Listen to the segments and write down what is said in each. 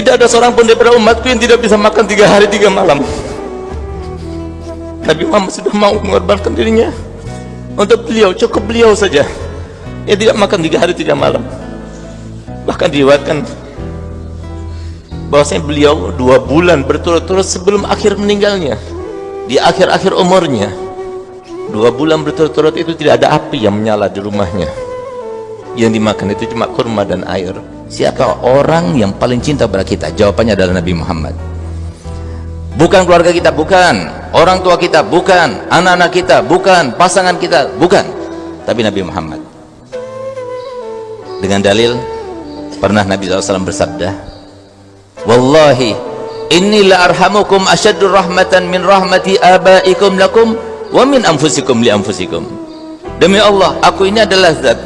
Tidak ada seorang pun daripada umatku yang tidak bisa makan 3 hari 3 malam. Nabi Muhammad sudah mau mengorbankan dirinya untuk beliau, cukup beliau saja yang tidak makan 3 hari 3 malam. Bahkan diriwayatkan bahwasanya beliau 2 bulan berturut-turut sebelum akhir meninggalnya, di akhir-akhir umurnya, 2 bulan berturut-turut itu tidak ada api yang menyala di rumahnya. Yang dimakan itu cuma kurma dan air. Siapa orang yang paling cinta pada kita? Jawabannya adalah Nabi Muhammad. Bukan keluarga kita, bukan orang tua kita, bukan anak-anak kita, bukan pasangan kita, bukan, tapi Nabi Muhammad. Dengan dalil, pernah Nabi SAW bersabda, wallahi inni la arhamukum asyaddur rahmatan min rahmati abaikum lakum wa min anfusikum li anfusikum. Demi Allah, aku ini adalah zat,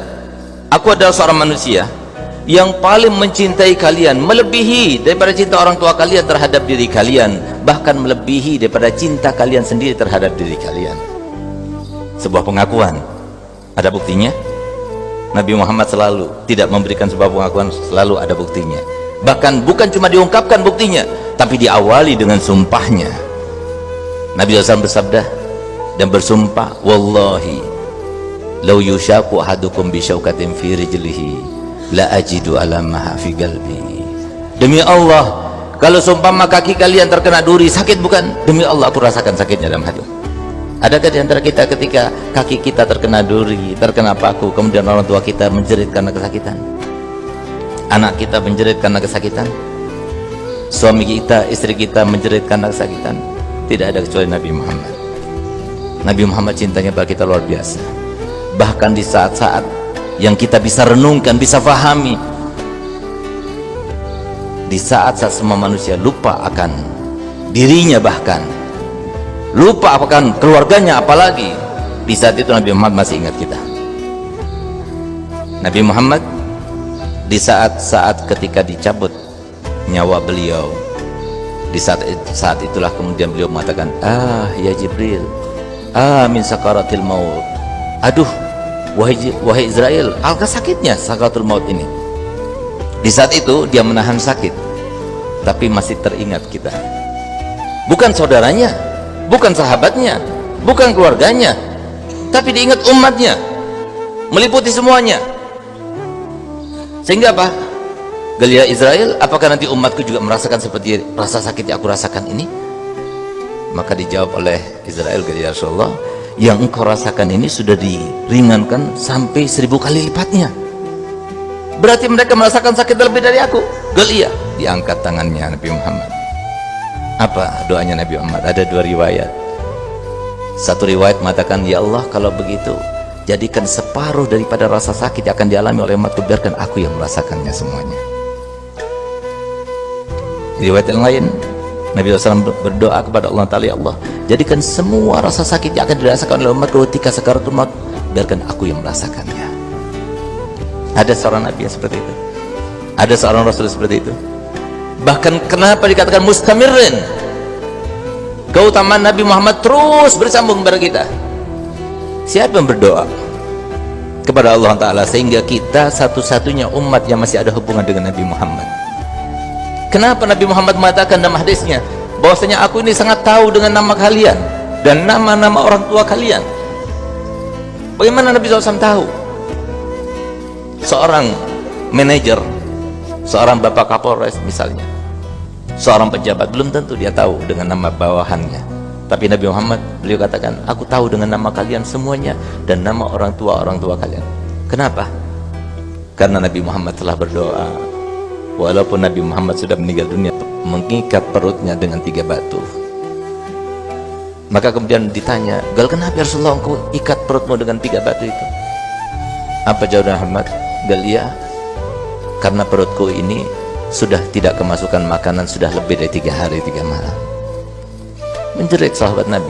aku adalah seorang manusia yang paling mencintai kalian, melebihi daripada cinta orang tua kalian terhadap diri kalian, bahkan melebihi daripada cinta kalian sendiri terhadap diri kalian. Sebuah pengakuan, ada buktinya. Nabi Muhammad selalu tidak memberikan sebuah pengakuan, selalu ada buktinya. Bahkan bukan cuma diungkapkan buktinya, tapi diawali dengan sumpahnya. Nabi SAW bersabda dan bersumpah, wallahi law yushaku ahadukum bi syaukatin fi rijlihi la ajidu alamaha fi qalbi. Demi Allah, kalau seumpama kaki kalian terkena duri, sakit bukan? Demi Allah, aku rasakan sakitnya dalam hati. Adakah di antara kita ketika kaki kita terkena duri, terkena paku, kemudian orang tua kita menjerit karena kesakitan? Anak kita menjerit karena kesakitan? Suami kita, istri kita menjerit karena kesakitan? Tidak ada kecuali Nabi Muhammad. Nabi Muhammad cintanya pada kita luar biasa. Bahkan di saat-saat yang kita bisa renungkan, bisa fahami, di saat-saat semua manusia lupa akan dirinya, bahkan lupa akan keluarganya, apalagi di saat itu Nabi Muhammad masih ingat kita. Nabi Muhammad di saat-saat ketika dicabut nyawa beliau, di saat itulah kemudian beliau mengatakan, ya Jibril, min sakaratil maut. Aduh, wahai Israel, alangkah sakitnya sakaratul maut ini. Di saat itu dia menahan sakit, tapi masih teringat kita. Bukan saudaranya, bukan sahabatnya, bukan keluarganya, tapi diingat umatnya, meliputi semuanya. Sehingga apa? Gelia Israel, apakah nanti umatku juga merasakan seperti rasa sakit yang aku rasakan ini? Maka dijawab oleh Israel, gelia Rasulullah, yang engkau rasakan ini sudah diringankan sampai 1000 kali lipatnya. Berarti mereka merasakan sakit lebih dari aku. Gelia, diangkat tangannya Nabi Muhammad. Apa doanya Nabi Muhammad? Ada 2 riwayat. Satu riwayat mengatakan, ya Allah, kalau begitu jadikan separuh daripada rasa sakit yang akan dialami oleh umatku, biarkan aku yang merasakannya semuanya. Di riwayat yang lain, Nabi SAW berdoa kepada Allah Ta'ala, ya Allah, jadikan semua rasa sakit yang akan dirasakan oleh umatku ketika sakaratul maut, biarkan aku yang merasakannya. Ada seorang Nabi yang seperti itu, ada seorang Rasul seperti itu. Bahkan kenapa dikatakan mustamirin? Keutamaan Nabi Muhammad terus bersambung kepada kita. Siapa yang berdoa kepada Allah Ta'ala sehingga kita satu-satunya umat yang masih ada hubungan dengan Nabi Muhammad? Kenapa Nabi Muhammad mengatakan dalam hadisnya bahwasanya aku ini sangat tahu dengan nama kalian dan nama-nama orang tua kalian? Bagaimana Nabi SAW tahu? Seorang manajer, seorang bapak Kapolres misalnya, seorang pejabat, belum tentu dia tahu dengan nama bawahannya. Tapi Nabi Muhammad, beliau katakan, aku tahu dengan nama kalian semuanya dan nama orang tua kalian. Kenapa? Karena Nabi Muhammad telah berdoa, walaupun Nabi Muhammad sudah meninggal dunia, mengikat perutnya dengan 3 batu. Maka kemudian ditanya, gal kenapa ya Rasulullah engkau ikat perutmu dengan 3 batu itu? Apa jawaban Muhammad? Gal iya, karena perutku ini sudah tidak kemasukan makanan sudah lebih dari 3 hari 3 malam. Menjerit sahabat Nabi.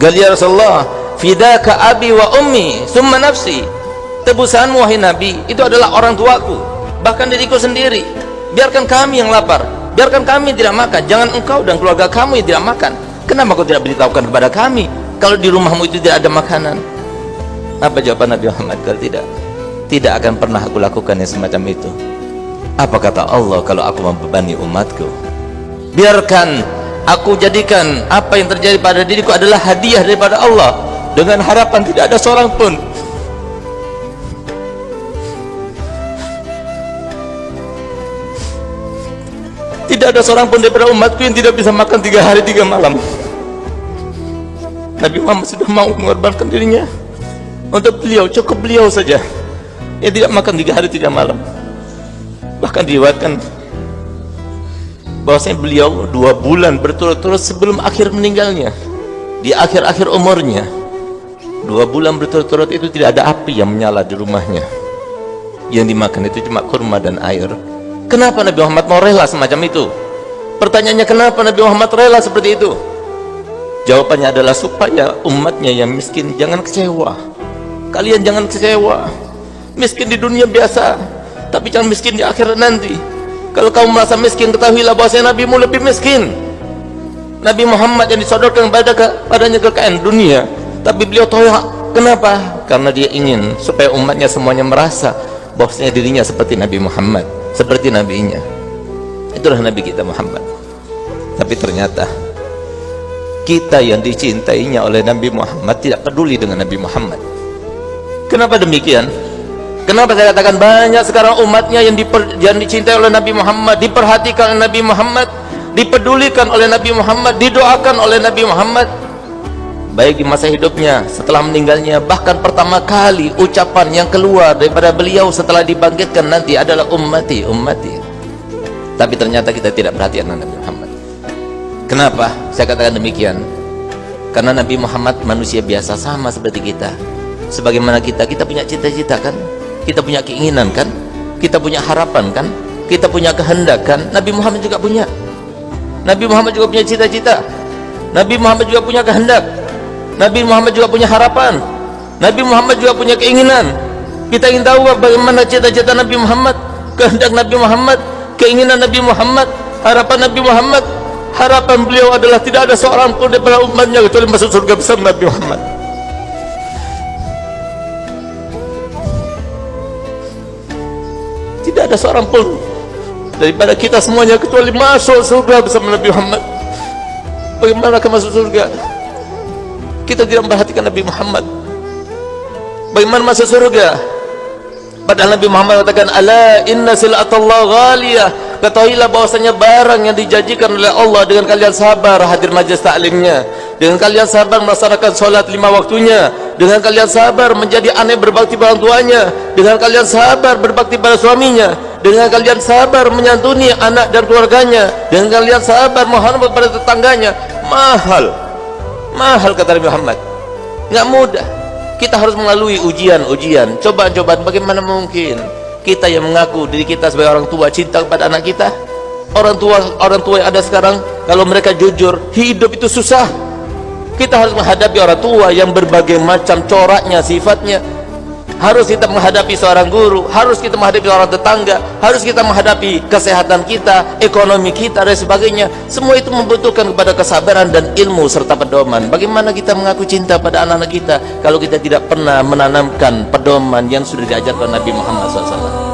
Gal ya Rasulullah, fidaka abi wa ummi summa nafsi. Tebusanmu wahai Nabi, itu adalah orang tuaku, bahkan diriku sendiri. Biarkan kami yang lapar, biarkan kami tidak makan, jangan engkau dan keluarga kamu yang tidak makan. Kenapa kau tidak beritahukan kepada kami kalau di rumahmu itu tidak ada makanan? Apa jawaban Nabi Muhammad? Kalau tidak akan pernah aku lakukan yang semacam itu. Apa kata Allah kalau aku membebani umatku? Biarkan aku jadikan apa yang terjadi pada diriku adalah hadiah daripada Allah, dengan harapan tidak ada seorang pun daripada umatku yang tidak bisa makan 3 hari 3 malam. Nabi Muhammad sudah mau mengorbankan dirinya untuk beliau, cukup beliau saja yang tidak makan 3 hari 3 malam. Bahkan diriwayatkan bahwasanya beliau 2 bulan berturut-turut sebelum akhir meninggalnya, di akhir-akhir umurnya, 2 bulan berturut-turut itu tidak ada api yang menyala di rumahnya. Yang dimakan itu cuma kurma dan air. Kenapa Nabi Muhammad mau rela semacam itu? Pertanyaannya, kenapa Nabi Muhammad rela seperti itu? Jawabannya adalah supaya umatnya yang miskin jangan kecewa. Kalian jangan kecewa. Miskin di dunia biasa, tapi jangan miskin di akhirat nanti. Kalau kamu merasa miskin, ketahuilah bahwasanya Nabimu lebih miskin. Nabi Muhammad yang disodorkan padanya kekayaan dunia, tapi beliau tahu kenapa? Karena dia ingin supaya umatnya semuanya merasa bahwasanya dirinya seperti Nabi Muhammad, seperti nabinya. Itulah Nabi kita Muhammad. Tapi ternyata kita yang dicintainya oleh Nabi Muhammad tidak peduli dengan Nabi Muhammad. Kenapa demikian? Kenapa saya katakan banyak sekarang umatnya yang dicintai oleh Nabi Muhammad, diperhatikan oleh Nabi Muhammad, dipedulikan oleh Nabi Muhammad, didoakan oleh Nabi Muhammad, baik di masa hidupnya, setelah meninggalnya. Bahkan pertama kali ucapan yang keluar daripada beliau setelah dibangkitkan nanti adalah ummati, ummati. Tapi ternyata kita tidak perhatian dengan Nabi Muhammad. Kenapa saya katakan demikian? Karena Nabi Muhammad manusia biasa sama seperti kita. Sebagaimana kita punya cita-cita kan? Kita punya keinginan kan? Kita punya harapan kan? Kita punya kehendak kan? Nabi Muhammad juga punya. Nabi Muhammad juga punya cita-cita. Nabi Muhammad juga punya kehendak. Nabi Muhammad juga punya harapan. Nabi Muhammad juga punya keinginan. Kita ingin tahu bagaimana cita-cita Nabi Muhammad, kehendak Nabi Muhammad, keinginan Nabi Muhammad, harapan Nabi Muhammad. Harapan beliau adalah tidak ada seorang pun daripada umatnya kecuali masuk surga bersama Nabi Muhammad. Tidak ada seorang pun daripada kita semuanya kecuali masuk surga bersama Nabi Muhammad. Bagaimana akan masuk surga? Kita tidak memperhatikan Nabi Muhammad. Bagaimana masuk surga? Padahal Nabi Muhammad katakan, ala inna sil'atallah ghaliyah. Ketahuilah bahwasanya barang yang dijanjikan oleh Allah dengan kalian sabar hadir majlis taklimnya, dengan kalian sabar melaksanakan sholat 5 waktunya, dengan kalian sabar menjadi anak berbakti pada orang tuanya, dengan kalian sabar berbakti pada suaminya, dengan kalian sabar menyantuni anak dan keluarganya, dengan kalian sabar menghormat pada tetangganya. Mahal kata Nabi Muhammad, nggak mudah. Kita harus melalui ujian-ujian, cobaan-cobaan. Bagaimana mungkin kita yang mengaku diri kita sebagai orang tua cinta kepada anak kita? Orang tua yang ada sekarang, kalau mereka jujur, hidup itu susah. Kita harus menghadapi orang tua yang berbagai macam coraknya, sifatnya. Harus kita menghadapi seorang guru, harus kita menghadapi seorang tetangga, harus kita menghadapi kesehatan kita, ekonomi kita, dan sebagainya. Semua itu membutuhkan kepada kesabaran dan ilmu serta pedoman. Bagaimana kita mengaku cinta pada anak-anak kita kalau kita tidak pernah menanamkan pedoman yang sudah diajarkan Nabi Muhammad SAW?